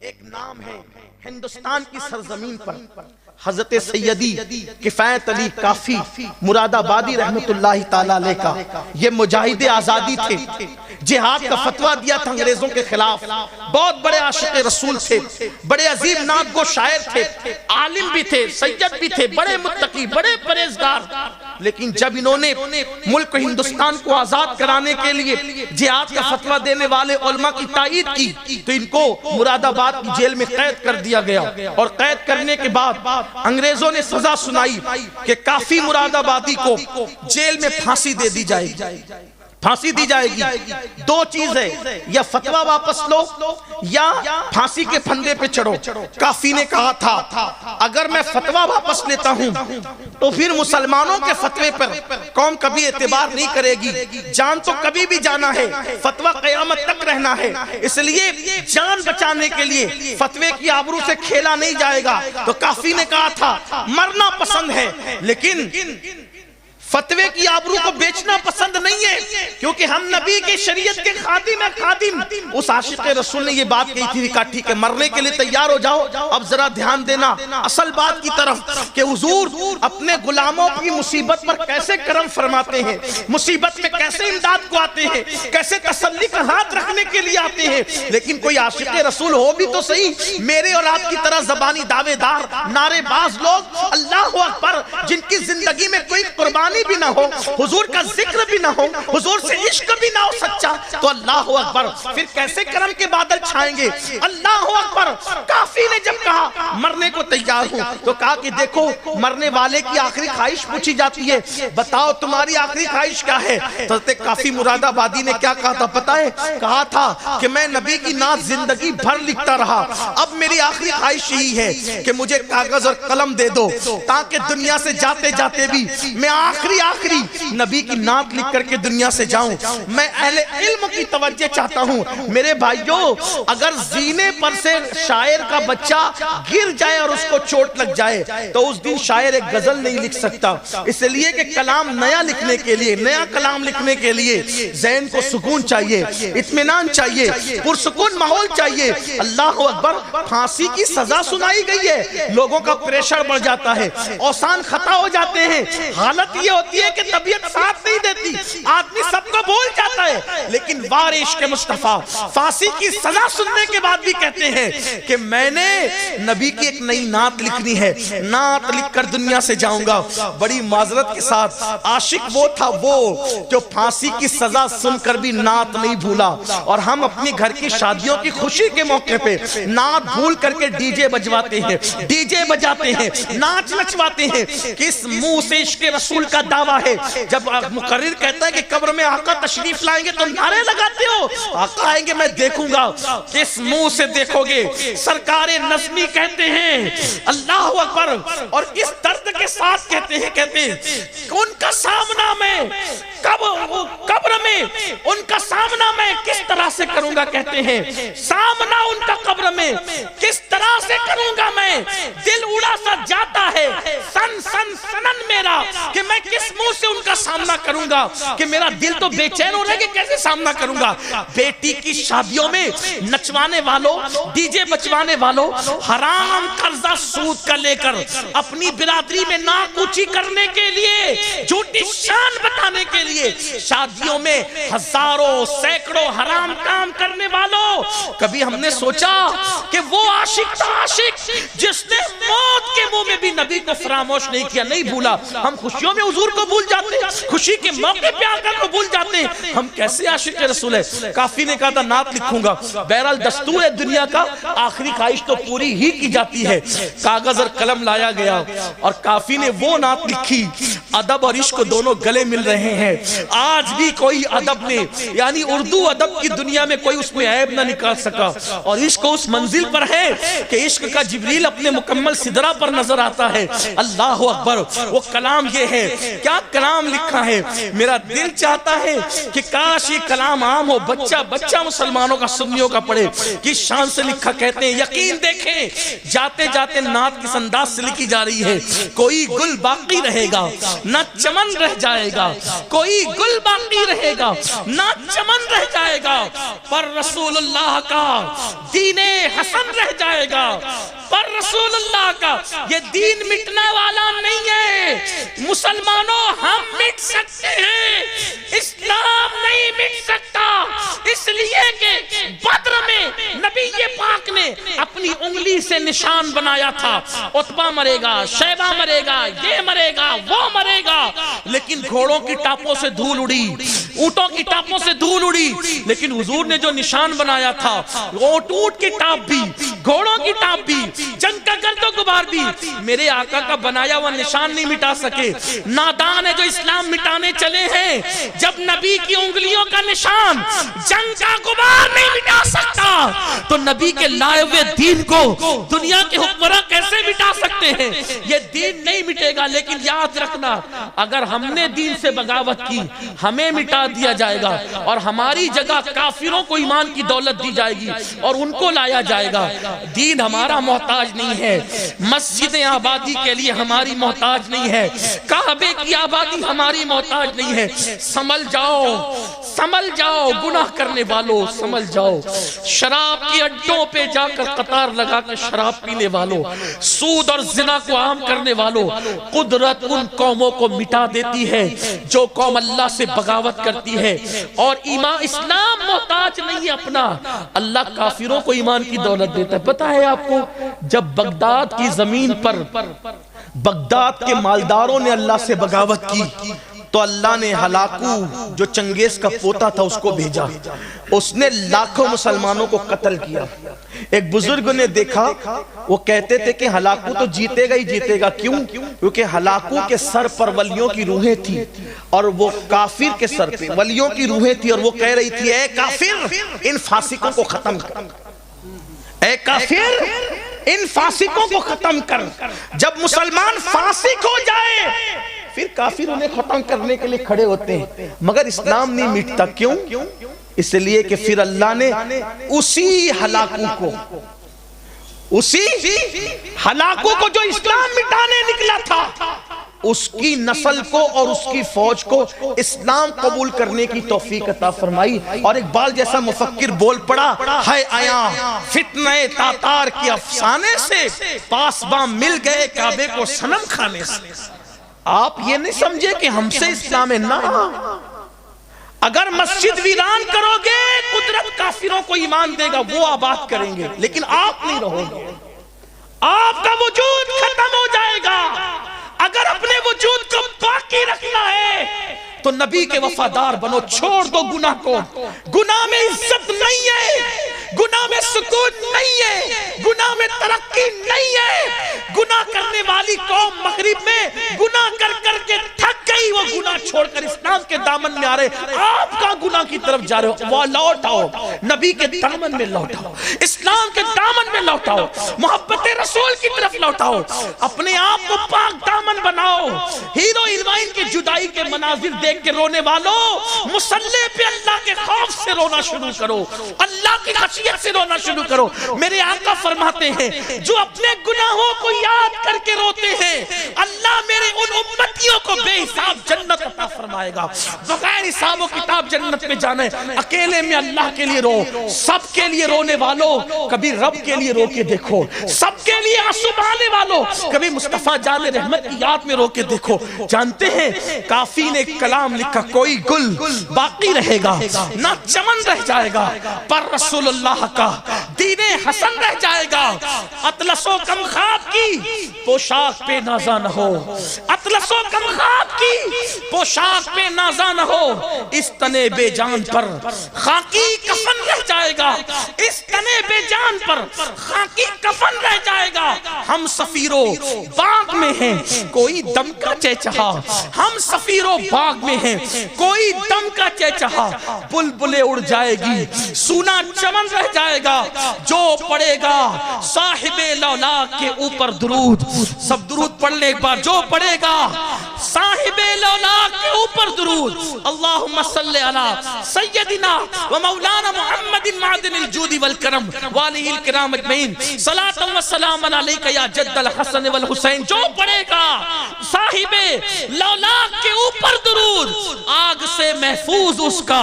ایک نام ہے ہندوستان کی سرزمین پر حضرت سیدی کفایت علی کافی مراد آبادی رحمت اللہ تعالیٰ علیہ کا یہ مجاہد آزادی تھے، جہاد کا فتویٰ دیا تھا انگریزوں کے خلاف، بہت بڑے عاشق رسول تھے، بڑے عظیم نعت گو شاعر تھے، عالم بھی تھے، سید بھی تھے، بڑے متقی، بڑے پرہیزگار۔ لیکن جب انہوں نے ملک ہندوستان کو آزاد کرانے کے لیے جہاد کا فتویٰ دینے والے علماء کی تائید کی تو ان کو مراد آباد کی جیل میں قید کر دیا گیا، اور قید کرنے کے بعد انگریزوں نے سزا سنائی کہ کافی مراد آبادی کو جیل میں پھانسی دے دی جائے گی، پھانسی دی جائے گی۔ دو چیز ہے، یا فتویٰ واپس لو یا پھانسی کے پھندے پہ چڑھو۔ کافی نے کہا تھا اگر میں فتویٰ واپس لیتا ہوں تو پھر مسلمانوں کے فتوے پر قوم کبھی اعتبار نہیں کرے گی، جان تو کبھی بھی جانا ہے، فتویٰ قیامت تک رہنا ہے، اس لیے جان بچانے کے لیے فتوے کی آبرو سے کھیلا نہیں جائے گا۔ تو کافی نے کہا تھا مرنا پسند ہے لیکن فتوے کی آبرو کو بیچنا پسند نہیں ہے، کیونکہ ہم نبی کی شریعت کے خادم ہیں، خادم۔ اس عاشق رسول نے یہ بات کہی تھی کہ ٹھیک ہے مرنے کے لیے تیار ہو جاؤ۔ اب ذرا دھیان دینا اصل بات کی طرف کہ حضور اپنے غلاموں کی مصیبت پر کیسے کرم فرماتے ہیں، مصیبت میں کیسے امداد کو آتے ہیں، کیسے تسلی کا ہاتھ رکھنے کے لیے آتے ہیں۔ لیکن کوئی عاشق رسول ہو بھی تو صحیح، میرے اور آپ کی طرح زبانی دعوے دار نعرے باز لوگ اللہ اکبر جن کی زندگی میں کوئی قربانی بھی نہ ہو، حضور کا ذکر بھی نہ ہو، حضور سے عشق بھی نہ ہو سچا، تو اللہ اکبر پھر کیسے کرم کے بادل چھائیں گے۔ اللہ اکبر۔ کافی نے جب کہا مرنے کو تیار ہوں تو کہا کہ دیکھو مرنے والے کی آخری خواہش پوچھی جاتی ہے، بتاؤ تمہاری آخری خواہش کیا ہے؟ تو حضرت کافی مراد آبادی نے کیا کہا تھا پتہ ہے؟ کہا تھا کہ میں نبی کی نعت زندگی بھر لکھتا رہا، اب میری آخری خواہش یہی ہے کہ مجھے کاغذ اور قلم دے دو تاکہ دنیا سے جاتے جاتے بھی میں آخری نبی کی نعت لکھ کر کے دنیا سے جاؤں۔ میں اہل علم کی توجہ چاہتا ہوں میرے بھائیوں، اگر زینے پر سے شاعر کا بچہ گر جائے اور اس کو چوٹ لگ جائے تو اس دن شاعر ایک غزل نہیں لکھ سکتا، اس لیے کہ کلام نیا لکھنے کے لیے، نیا کلام لکھنے کے لیے ذہن کو سکون چاہیے، اطمینان چاہیے، پرسکون ماحول چاہیے۔ اللہ اکبر۔ پھانسی کی سزا سنائی گئی ہے، لوگوں کا پریشر بڑھ جاتا ہے، اوسان خطا ہو جاتے ہیں، حالت یہ ہوتی ہے کہ طبیعت ساتھ نہیں دیتی، آدمی سب کو بھول جاتا ہے، لیکن وار عشق مصطفیٰ پھانسی کی سزا سننے کے بعد بھی کہتے ہیں کہ میں نے نبی کی ایک نئی نعت لکھنی ہے، نعت لکھ کر دنیا سے جاؤں گا۔ بڑی معذرت کے ساتھ عاشق وہ تھا وہ جو پھانسی کی سزا سن کر بھی نعت نہیں بھولا، اور ہم اپنی گھر کی شادیوں کی خوشی کے موقع پہ نعت بھول کر کے ڈی جے بجواتے ہیں، ڈی جے بجاتے ہیں، ناچ نچواتے ہیں۔ کس منہ سے عشق رسول کا دعویٰ ہے؟ جب مقرر کہتا ہے کہ قبر میں آقا تشریف لائیں گے تو نعرے لگاتے ہو، آقا آئیں گے میں دیکھوں گا، کس منہ سے دیکھو گے؟ سرکار نظمی کہتے ہیں اللہ اکبر، اور کس درد کے ساتھ کہتے ہیں ان کا سامنا میں قبر میں ان کا سامنا میں کس طرح سے کروں گا، کہتے ہیں سامنا ان کا قبر میں کس طرح سے کروں گا میں، دل اڑا سا جاتا ہے سن سن سنن میرا کہ میں کس منہ سے ان کا سامنا کروں گا، کہ میرا دل تو بے چین ہو رہا ہے کہ کیسے سامنا کروں گا۔ بیٹی کی شادیوں میں نچوانے والوں، ڈی جے بچوانے والوں، حرام قرضہ سود کا لے کر اپنی برادری میں ناک اونچی کرنے کے لیے، جھوٹی شان بتانے کے لیے شادیوں میں ہزاروں سینکڑوں حرام کام کرنے والوں، کبھی ہم نے سوچا کہ وہ عاشق تھا، عاشق جس نے موت کے منہ میں بھی نبی کو فراموش نہیں کیا، نہیں بھولا۔ ہم خوشیوں میں حضور کو بھول جاتے ہیں، خوشی کے موقع پہ آقا کو بھول جاتے ہیں، ہم کیسے عاشق رسول ہے؟ کافی نے کہا تھا نعت لکھوں گا، بہرحال دستور ہے دنیا کا، آخری خواہش تو پوری ہی کی جاتی ہے۔ کاغذ اور قلم لایا گیا اور کافی نے وہ نعت لکھی، ادب اور عشق دونوں گلے مل رہے ہیں۔ آج بھی کوئی ادب نے، یعنی اردو ادب کی دنیا میں کوئی اس میں عیب نہ نکال سکا، اور عشق اس منزل پر ہے کہ عشق کا جبریل اپنے مکمل سدرہ پر نظر آتا ہے۔ اللہ اکبر۔ وہ کلام یہ ہے، کیا کلام لکھا ہے؟ میرا دل چاہتا ہے کہ کاش یہ کلام عام ہو، بچہ بچہ مسلمانوں کا سنیوں کا پڑھے، کس شان سے لکھا۔ کہتے ہیں یقین دیکھیں جاتے جاتے نعت کس انداز سے لکھی جا رہی ہے، کوئی گل باقی رہے گا نہ چمن رہ جائے گا، کوئی گل باقی رہے گا نہ چمن رہ جائے گا، پر رسول اللہ اللہ کا دین حسن رہ جائے گا، پر رسول اللہ کا یہ دین مٹنے والا نہیں ہے۔ مسلمانوں ہم مٹ سکتے ہیں، اسلام نہیں مٹ سکتا، اس لیے کہ بدر میں نبی پاک نے اپنی انگلی سے نشان بنایا تھا، عتبہ مرے گا، شیبہ مرے گا، یہ مرے گا، وہ مرے گا، لیکن گھوڑوں کی ٹاپوں سے دھول اڑی، اونٹوں کی ٹاپوں سے دھول اڑی، لیکن حضور نے جو نشان بنایا تھا، اونٹ کی ٹاپ بھی، گھوڑوں کی ٹاپ بھی، جنگ کا گرد و غبار بھی، میرے آقا کا بنایا ہوا نشان نہیں مٹا سکے۔ نادان ہے جو اسلام مٹانے چلے ہیں، جب نبی کی انگلیوں کا نشان جنگ کا غبار نہیں مٹا سکتا تو نبی کے لائے ہوئے دین کو دنیا کے حکمراں کیسے مٹا سکتے ہیں؟ یہ دین نہیں مٹے گا، لیکن یاد رکھنا اگر ہم نے دین سے بغاوت کی ہمیں مٹا دیا جائے گا، اور ہماری جگہ کافروں کو ایمان کی دولت دی جائے گی اور ان کو لایا جائے گا۔ دین ہمارا محتاج نہیں ہے، مسجد آبادی کے لیے ہماری محتاج نہیں ہے، کعبے کی آبادی ہماری محتاج نہیں ہے۔ سنبھل جاؤ، سنبھل جاؤ گناہ کرنے والوں، سنبھل جاؤ۔ شراب کی اڈوں پہ جا کر قطار لگا کر شراب پینے والوں، سود اور زنا کو عام کرنے والوں، قدرت ان قوموں کو مٹا دیتی ہے جو قوم اللہ سے بغاوت کرتی ہے، اور ایمان اسلام محتاج نہیں ہے اپنا، اللہ کافروں کو ایمان کی دولت دیتا ہے۔ پتہ ہے آپ کو جب بغداد کی زمین پر بغداد کے مالداروں نے اللہ سے بغاوت کی تو اللہ نے ہلاکو جو چنگیز کا پوتا تھا اس کو بھیجا، اس نے لاکھوں مسلمانوں کو قتل کیا۔ ایک بزرگ نے دیکھا، وہ کہتے تھے کہ ہلاکو تو جیتے گا ہی جیتے گا، کیوں؟ کیونکہ ہلاکو کے سر پر ولیوں کی روحیں تھی اور وہ کافر کے سر پہ ولیوں کی روحیں تھی، اور وہ کہہ رہی تھی اے کافر ان فاسقوں کو ختم کر، اے کافر ان فاسقوں کو ختم کر۔ جب مسلمان فاسق ہو جائے پھر کافر انہیں ختم کرنے کے لیے کھڑے ہوتے ہیں، مگر اسلام نہیں مٹتا۔ کیوں؟ اس لیے کہ پھر اللہ نے اسی ہلاکو کو جو اسلام مٹانے نکلا تھا اس کی نسل کو اور اس کی فوج کو اسلام قبول کرنے کی توفیق عطا فرمائی۔ اور اقبال جیسا مفکر بول پڑا، ہے آیا فتنہ تاتار کے افسانے سے، پاسباں مل گئے کعبے کو صنم کھانے سے۔ آپ یہ نہیں سمجھے کہ ہم سے اسلام ہے، نہ، اگر مسجد ویران کرو گے قدرت کافروں کو ایمان دے گا، وہ آباد کریں گے، لیکن آپ نہیں رہو گے، آپ کا وجود ختم ہو جائے گا۔ اگر اپنے وجود کو باقی رکھنا ہے تو نبی کے وفادار بنو، چھوڑ دو گناہ کو۔ گناہ میں عزت نہیں ہے، گناہ میں سکون نہیں ہے، گناہ میں ترقی نہیں ہے۔ گناہ کرنے والی قوم مغرب میں گناہ کر کر کے تھک گئی، وہ گناہ چھوڑ کر اسلام کے دامن میں آ رہے، آپ کا گناہ کی طرف جا رہے ہو، وہ لوٹ آؤ، نبی کے دامن میں لوٹ آؤ، اسلام کے دامن میں لوٹ آؤ، محبت رسول کی طرف لوٹ آؤ، اپنے آپ کو پاک دامن بناؤ۔ ہیرو ہیروئن کی جدائی کے مناظر دیکھ کے رونے والوں، مصلی پہ اللہ کے خوف سے رونا شروع کرو، اللہ کی خشیت سے رونا شروع کرو۔ میرے آقا فرماتے ہیں جو اپنے گناہوں کو یاد کر کے روتے ہیں اللہ میرے ان امتیوں کو بے حساب جنت عطا فرمائے گا۔ بغیر حساب و کتاب جنت میں جانا ہے۔ اکیلے میں اللہ کے لیے رو، سب کے لیے رونے والوں کبھی رب کے لیے رو کے دیکھو، سب کے لیے آنسو بہانے والوں کبھی مصطفیٰ جان رحمت کی یاد میں رو کے دیکھو۔ جانتے ہیں کافی نے کلام لکھا، کوئی گل باقی رہے گا نہ چمن رہ جائے گا، پر رسول اللہ کا دین حسن رہ جائے گا۔ اطلس و کم خواب کی پوشاک پہ نازا نہ ہو، اطلس و کم خواب کی پوشاک پہ نازا نہ ہو، اس تنے بے جان پر خاکی کفن رہ جائے گا، اس تنے بے جان پر خاکی کفن رہ جائے گا۔ ہم سفیرو باغ میں ہیں کوئی دم کا چہچہا، ہم سفیرو باغ میں ہیں کوئی دم کا چہچہا، بلبلیں اڑ جائے گی سونا چمن رہ جائے گا، جو پڑے گا صاحب لولا کے اوپر درود، سب درود پڑھ لے ایک بار، جو پڑھے گا صاحب لولا کے اوپر درود، اللہم صلی علی سیدنا و مولانا محمد معدن الجود والکرم وآلہ الکرام اجمعین، صلاۃ و سلام علیک یا جد الحسن والحسین، جو پڑھے گا صاحب لولا کے اوپر درود، آگ سے محفوظ اس کا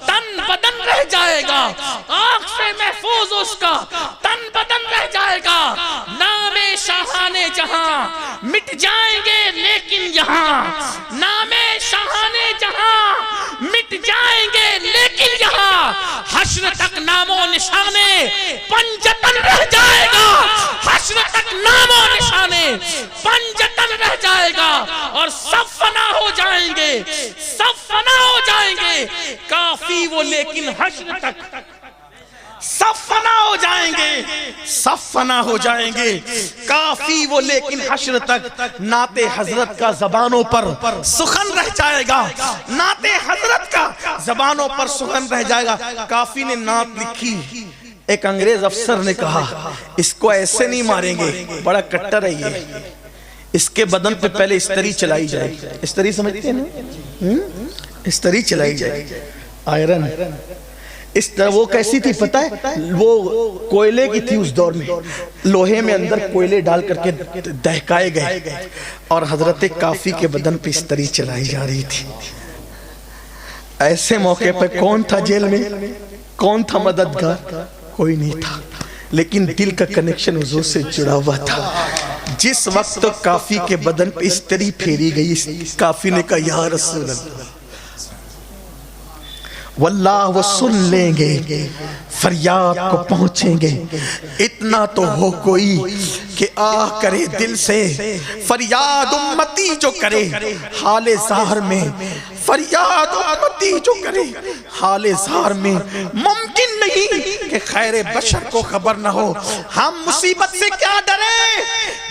تن بدن رہ جائے گا، آگ سے تک نام و نشانے پنجتن رہ جائے گا، حشر تک نام و نشانے پنجتن رہ جائے گا، اور سب فنا ہو جائیں گے، سب فنا ہو جائیں گے، کافی وہ لیکن حشر تک سب فنا ہو جائیں گے، سب فنا ہو جائیں گے، کافی وہ لیکن حشر تک نعت حضرت کا زبانوں پر سخن رہ جائے گا، نعت حضرت کا زبانوں پر سخن رہ جائے گا۔ کافی نے نعت لکھی، ایک انگریز افسر نے کہا اس کو ایسے نہیں ماریں گے، بڑا کٹر ہے یہ، اس کے بدن پہ پہلے استری چلائی جائے گی۔ استری سمجھتے ہیں نا؟ استری چلائی جائے گی، آئرن۔ اس طرح وہ کیسی تھی پتہ ہے؟ وہ کوئلے کی تھی اس دور میں، لوہے میں اندر کوئلے ڈال کر کے دہکائے گئے، اور حضرت کافی کے بدن پہ استری چلائی جا رہی تھی۔ ایسے موقع پہ کون تھا جیل میں؟ کون تھا مددگار؟ کوئی نہیں تھا، لیکن دل کا کنیکشن حضور سے جڑا ہوا تھا۔ جس وقت کافی کے بدن پہ استری پھیری گئی، کافی نے کہا یا رسول اللہ، واللہ وہ سن لیں گے، فریاد کو پہنچیں گے، اتنا تو ہو کوئی کہ آہ کرے دل سے، فریاد امتی جو کرے حال ظاہر میں، فریاد امتی جو کرے حال ظاہر میں، ممکن نہیں کہ خیر بشر کو خبر نہ ہو۔ ہم مصیبت سے کیا ڈرے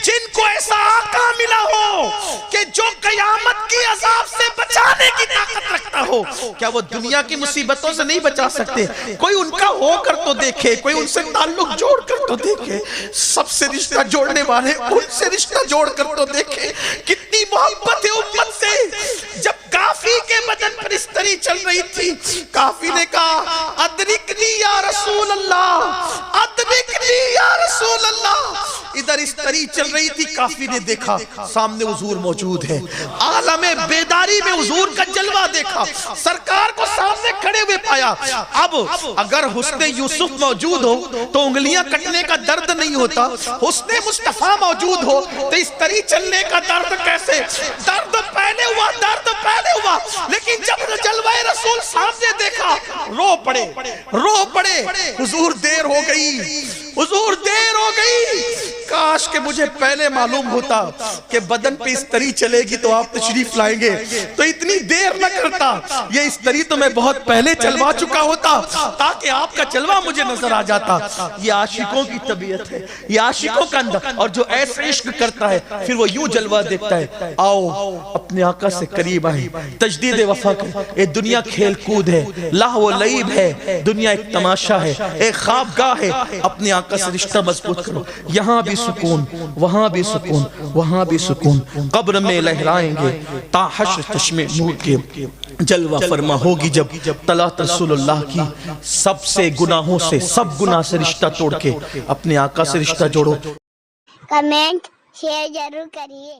جن کو ایسا آقا ملا ہو کہ جو قیامت کی عذاب سے بچانے کی طاقت رکھتا ہو۔ کیا وہ دنیا کی مصیبتوں سے نہیں بچا سکتے؟ کوئی ان کا ہو کر تو دیکھے، کوئی ان سے تعلق جوڑ کر تو دیکھے، سب سے رشتہ جوڑنے والے ان سے رشتہ جوڑ کر تو دیکھے۔ کتنی محبت ہے امت سے۔ جب کافی کے بدن پر استری چل رہی تھی، کافی نے کہا ادرکنی یا رسول اللہ، ادرکنی یا رسول اللہ۔ ادھر استری چل رہی تھی، کافی نے دیکھا سامنے حضور موجود ہے، عالم بیداری میں حضور کا جلوہ دیکھا، سرکار کو سامنے کھڑے ہوئے پایا۔ اب اگر حسن یوسف موجود ہو تو انگلیاں کٹنے کا درد نہیں ہوتا، حسن مصطفیٰ موجود ہو تو استری چلنے کا درد کیسے؟ درد پہلے ہوا، درد پہلے ہوا، لیکن جب جلوہ رسول سامنے دیکھا رو پڑے، رو پڑے۔ حضور دیر ہو گئی، حضور دیر ہو گئی، کاش کہ مجھے پہلے معلوم ہوتا کہ بدن پہ استری چلے گی تو آپ تشریف لائیں گے، تو اتنی دیر نہ کرتا، یہ استری تو میں بہت پہلے چلوا چکا ہوتا تاکہ آپ کا جلوہ مجھے نظر آ جاتا۔ یہ عاشقوں کی طبیعت ہے، یہ عاشقوں کا اندر، اور جو ایسے عشق کرتا ہے پھر وہ یوں جلوہ دیکھتا ہے۔ آؤ اپنے آقا سے قریب آئیں، تجدید وفا کریں۔ یہ دنیا کھیل کود ہے، لہو و لعب ہے، دنیا ایک تماشا ہے، ایک خوابگاہ ہے۔ اپنے آقا سے رشتہ مضبوط کرو، یہاں بھی سکون، وہاں بھی سکون، وہاں بھی سکون، قبر میں لہرائیں گے تا حشر چشمے نور کے جلوہ فرما ہوگی جب طلعت رسول اللہ کی۔ سب سے گناہوں سے، سب گناہ سے رشتہ توڑ کے اپنے آقا سے رشتہ جوڑو۔ کمنٹ شیئر ضرور کریے۔